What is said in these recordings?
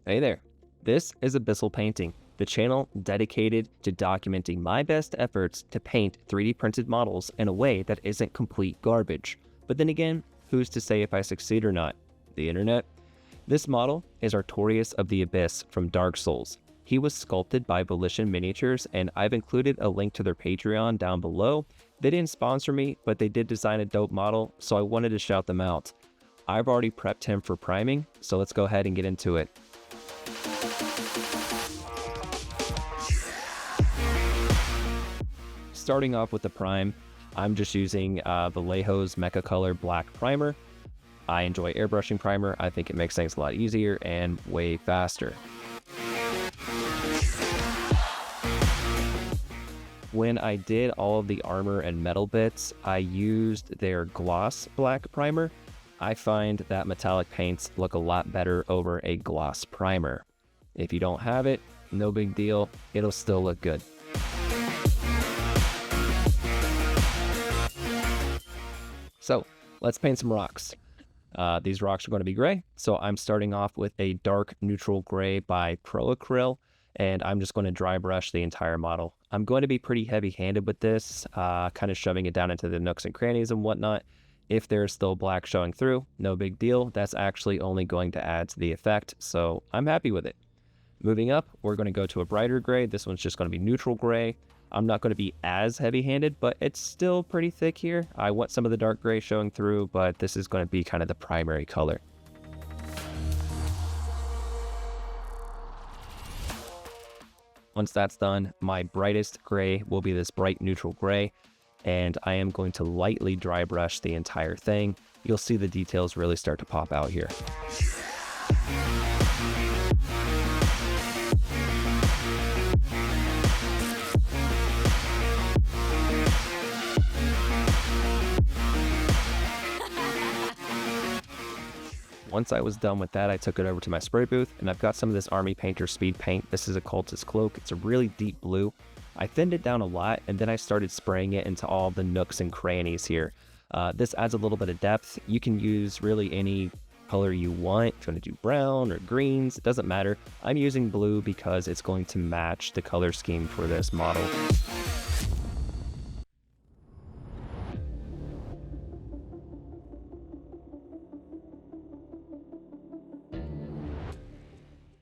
Hey there. This is Abyssal Painting, the channel dedicated to documenting my best efforts to paint 3D printed models in a way that isn't complete garbage. But then again, who's to say if I succeed or not? The internet? This model is Artorias of the Abyss from Dark Souls. He was sculpted by Volition Miniatures, and I've included a link to their Patreon down below. They didn't sponsor me, but they did design a dope model, so I wanted to shout them out. I've already prepped him for priming, so let's go ahead and get into it. Starting off with the prime, I'm just using the Lehos Mecha Color Black Primer. I enjoy airbrushing primer. I think it makes things a lot easier and way faster. When I did all of the armor and metal bits, I used their gloss black primer. I find that metallic paints look a lot better over a gloss primer. If you don't have it, no big deal, it'll still look good. So let's paint some rocks. These rocks are going to be gray, so I'm starting off with a dark neutral gray by Pro Acryl, and I'm just going to dry brush the entire model. I'm going to be pretty heavy-handed with this, kind of shoving it down into the nooks and crannies and whatnot. If there's still black showing through, no big deal. That's actually only going to add to the effect, so I'm happy with it. Moving up, we're going to go to a brighter gray. This one's just going to be neutral gray. I'm not going to be as heavy-handed, but it's still pretty thick here. I want some of the dark gray showing through, but this is going to be kind of the primary color. Once that's done, my brightest gray will be this bright neutral gray, and I am going to lightly dry brush the entire thing. You'll see the details really start to pop out here. Once I was done with that, I took it over to my spray booth, and I've got some of this Army Painter Speed Paint. This is a Cultist Cloak. It's a really deep blue. I thinned it down a lot, and then I started spraying it into all the nooks and crannies here. This adds a little bit of depth. You can use really any color you want. If you want to do brown or greens, it doesn't matter. I'm using blue because it's going to match the color scheme for this model.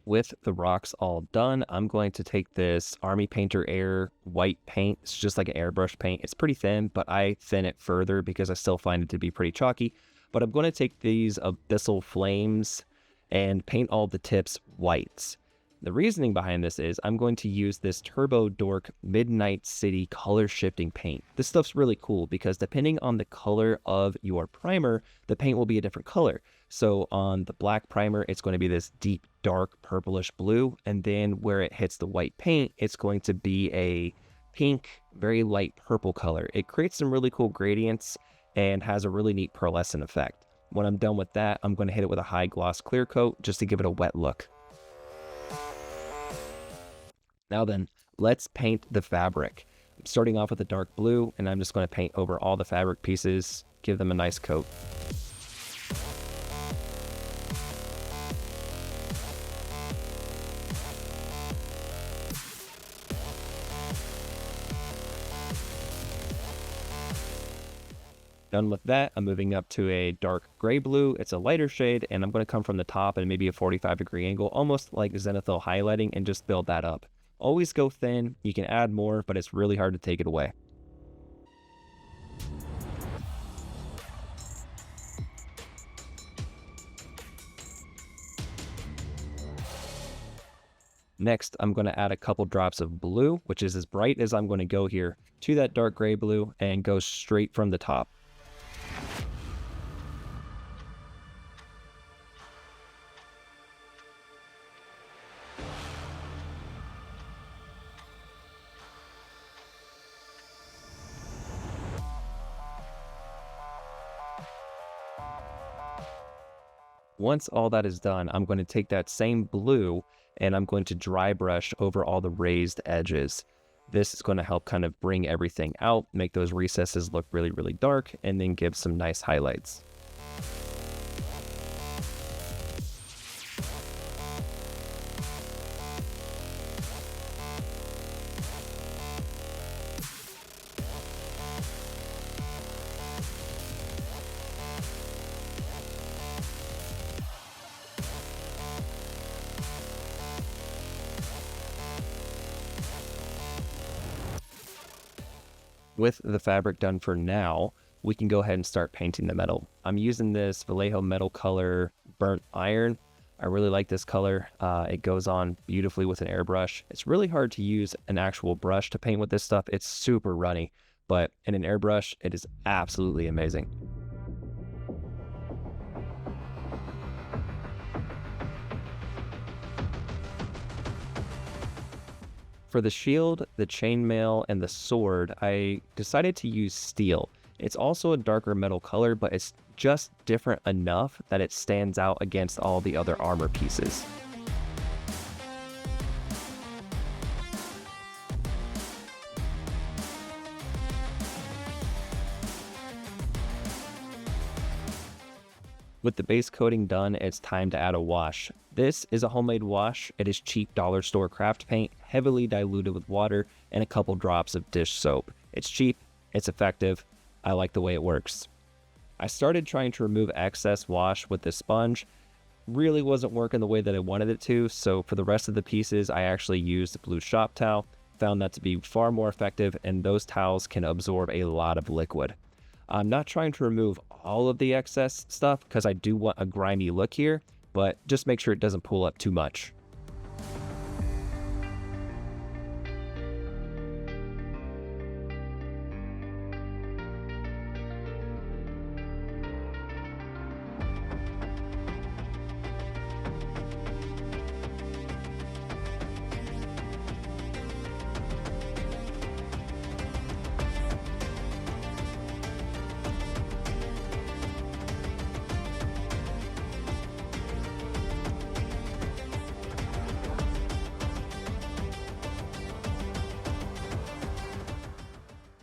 With the rocks all done, I'm going to take this Army Painter Air white paint. It's just like an airbrush paint. It's pretty thin, but I thin it further because I still find it to be pretty chalky. But I'm going to take these Abyssal Flames and paint all the tips whites. The reasoning behind this is I'm going to use this Turbo Dork Midnight City color shifting paint. This stuff's really cool because depending on the color of your primer, the paint will be a different color. So on the black primer, it's going to be this deep, dark purplish blue. And then where it hits the white paint, it's going to be a pink, very light purple color. It creates some really cool gradients and has a really neat pearlescent effect. When I'm done with that, I'm going to hit it with a high gloss clear coat just to give it a wet look. Now then, let's paint the fabric. I'm starting off with a dark blue, and I'm just going to paint over all the fabric pieces, give them a nice coat. Done with that, I'm moving up to a dark gray blue. It's a lighter shade, and I'm going to come from the top at maybe a 45-degree angle, almost like zenithal highlighting, and just build that up. Always go thin. You can add more, but it's really hard to take it away. Next, I'm going to add a couple drops of blue, which is as bright as I'm going to go here, to that dark gray blue and go straight from the top. Once all that is done, I'm going to take that same blue and I'm going to dry brush over all the raised edges. This is going to help kind of bring everything out, make those recesses look really, really dark, and then give some nice highlights. With the fabric done for now, we can go ahead and start painting the metal. I'm using this Vallejo metal color Burnt Iron. I really like this color. It goes on beautifully with an airbrush. It's really hard to use an actual brush to paint with this stuff. It's super runny, but in an airbrush, it is absolutely amazing. For the shield, the chainmail, and the sword, I decided to use steel. It's also a darker metal color, but it's just different enough that it stands out against all the other armor pieces. With the base coating done, it's time to add a wash. This is a homemade wash. It is cheap dollar store craft paint, heavily diluted with water and a couple drops of dish soap. It's cheap, it's effective, I like the way it works. I started trying to remove excess wash with this sponge. Really wasn't working the way that I wanted it to, so for the rest of the pieces, I actually used the blue shop towel. Found that to be far more effective, and those towels can absorb a lot of liquid. I'm not trying to remove all of the excess stuff because I do want a grimy look here, but just make sure it doesn't pull up too much.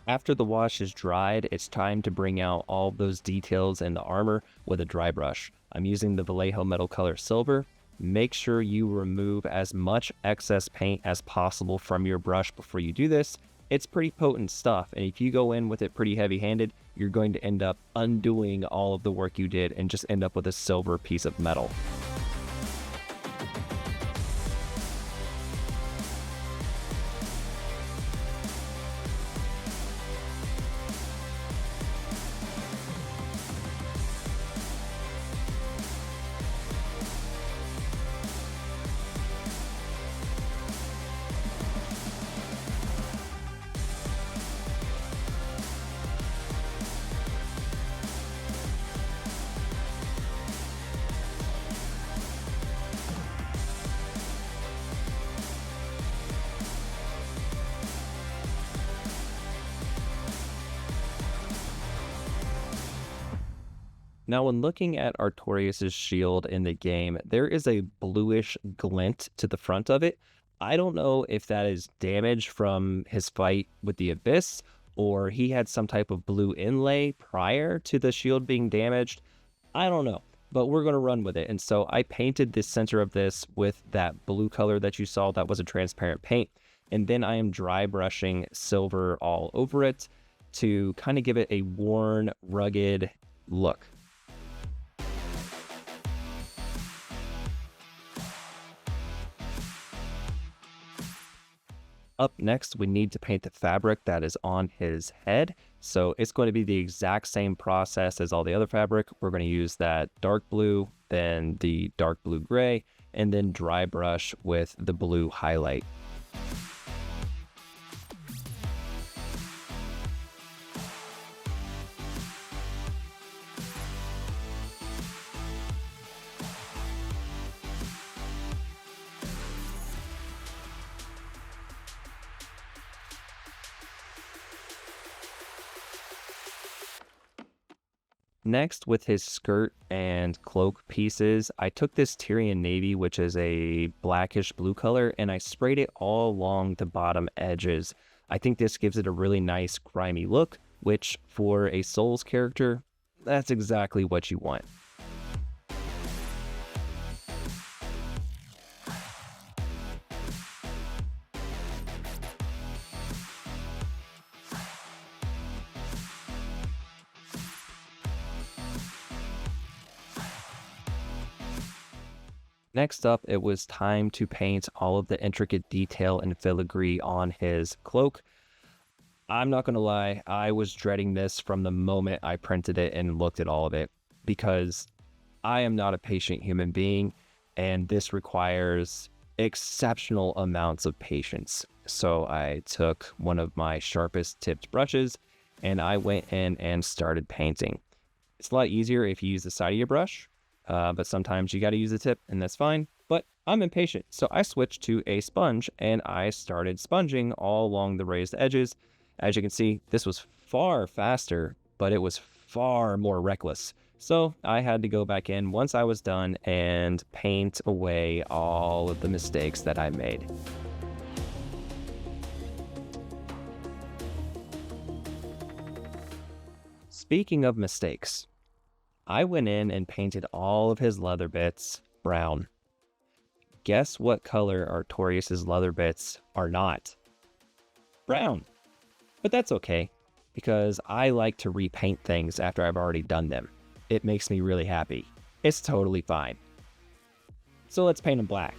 After the wash is dried, it's time to bring out all those details in the armor with a dry brush. I'm using the Vallejo metal color silver. Make sure you remove as much excess paint as possible from your brush before you do this. It's pretty potent stuff, and if you go in with it pretty heavy-handed, you're going to end up undoing all of the work you did and just end up with a silver piece of metal. Now, when looking at Artorias' shield in the game, there is a bluish glint to the front of it. I don't know if that is damage from his fight with the Abyss, or he had some type of blue inlay prior to the shield being damaged. I don't know, but we're going to run with it. And so I painted the center of this with that blue color that you saw that was a transparent paint. And then I am dry brushing silver all over it to kind of give it a worn, rugged look. Up next, we need to paint the fabric that is on his head. So it's going to be the exact same process as all the other fabric. We're going to use that dark blue, then the dark blue gray, and then dry brush with the blue highlight. Next, with his skirt and cloak pieces, I took this Tyrian Navy, which is a blackish blue color, and I sprayed it all along the bottom edges. I think this gives it a really nice grimy look, which for a Souls character, that's exactly what you want. Next up, it was time to paint all of the intricate detail and filigree on his cloak. I'm not going to lie, I was dreading this from the moment I printed it and looked at all of it because I am not a patient human being, and this requires exceptional amounts of patience. So I took one of my sharpest tipped brushes and I went in and started painting. It's a lot easier if you use the side of your brush, but sometimes you got to use the tip, and that's fine. But I'm impatient, so I switched to a sponge and I started sponging all along the raised edges. As you can see, this was far faster, but it was far more reckless. So I had to go back in once I was done and paint away all of the mistakes that I made. Speaking of mistakes, I went in and painted all of his leather bits brown. Guess what color Artorias' leather bits are not? Brown. But that's okay, because I like to repaint things after I've already done them. It makes me really happy. It's totally fine. So let's paint them black.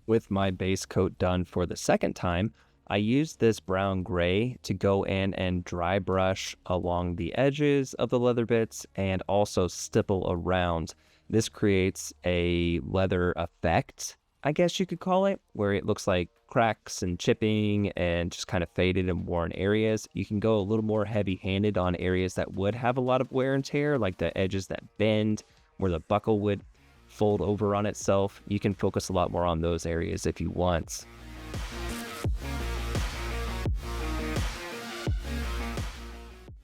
With my base coat done for the second time, I used this brown gray to go in and dry brush along the edges of the leather bits and also stipple around. This creates a leather effect, I guess you could call it, where it looks like cracks and chipping and just kind of faded and worn areas. You can go a little more heavy-handed on areas that would have a lot of wear and tear, like the edges that bend, where the buckle would fold over on itself. You can focus a lot more on those areas if you want.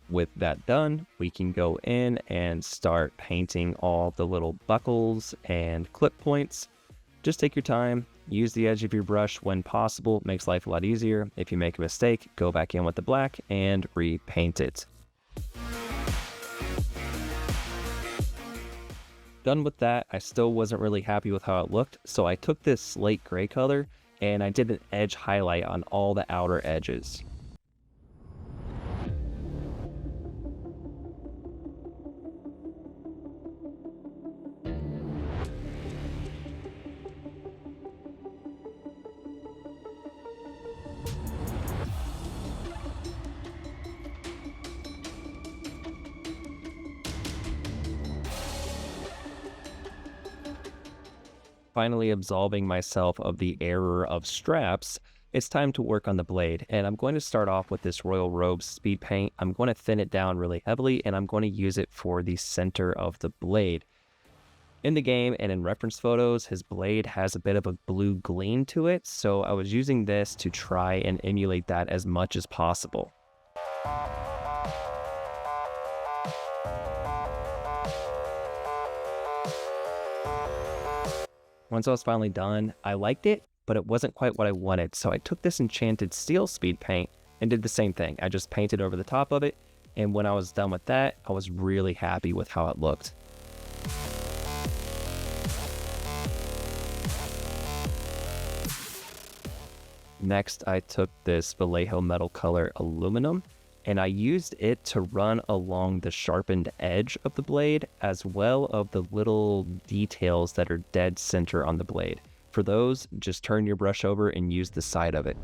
With that done, we can go in and start painting all the little buckles and clip points. Just take your time, use the edge of your brush when possible. It makes life a lot easier. If you make a mistake, go back in with the black and repaint it. Done with that, I still wasn't really happy with how it looked, so I took this slate gray color and I did an edge highlight on all the outer edges. Finally absolving myself of the error of straps, it's time to work on the blade. And I'm going to start off with this Royal Robe speed paint. I'm going to thin it down really heavily and I'm going to use it for the center of the blade. In the game and in reference photos, his blade has a bit of a blue gleam to it, so I was using this to try and emulate that as much as possible. Once I was finally done, I liked it, but it wasn't quite what I wanted, so I took this enchanted steel speed paint and did the same thing. I just painted over the top of it, and when I was done with that, I was really happy with how it looked. Next, I took this Vallejo metal color aluminum, and I used it to run along the sharpened edge of the blade, as well of the little details that are dead center on the blade. For those, just turn your brush over and use the side of it.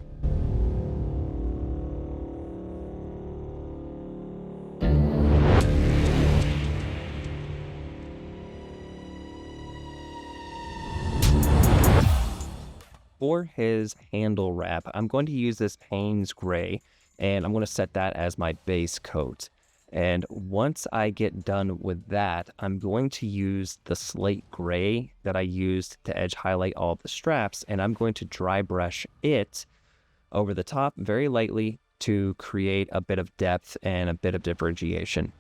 For his handle wrap, I'm going to use this Payne's Gray, and I'm going to set that as my base coat. And once I get done with that, I'm going to use the slate gray that I used to edge highlight all of the straps, and I'm going to dry brush it over the top very lightly to create a bit of depth and a bit of differentiation.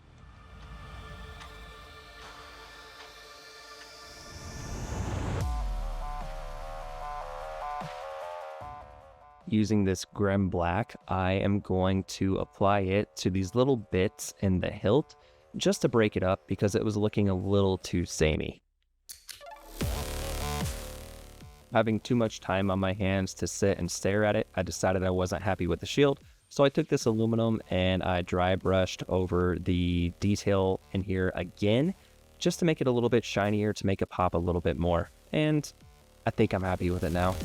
Using this Grem Black, I am going to apply it to these little bits in the hilt just to break it up because it was looking a little too samey. Having too much time on my hands to sit and stare at it, I decided I wasn't happy with the shield, so I took this aluminum and I dry brushed over the detail in here again just to make it a little bit shinier, to make it pop a little bit more, and I think I'm happy with it now.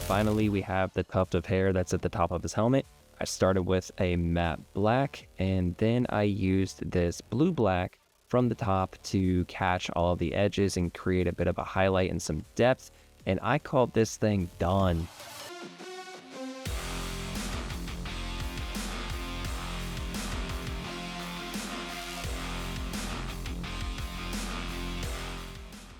Finally, we have the tuft of hair that's at the top of his helmet. I started with a matte black, and then I used this blue black from the top to catch all of the edges and create a bit of a highlight and some depth, and I called this thing done.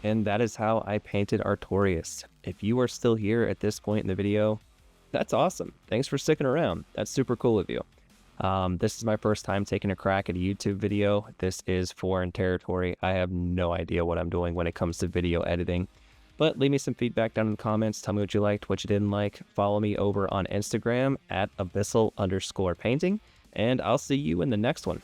And that is how I painted Artorias. If you are still here at this point in the video, that's awesome. Thanks for sticking around. That's super cool of you. This is my first time taking a crack at a YouTube video. This is foreign territory. I have no idea what I'm doing when it comes to video editing. But leave me some feedback down in the comments. Tell me what you liked, what you didn't like. Follow me over on Instagram at abyssal_painting. And I'll see you in the next one.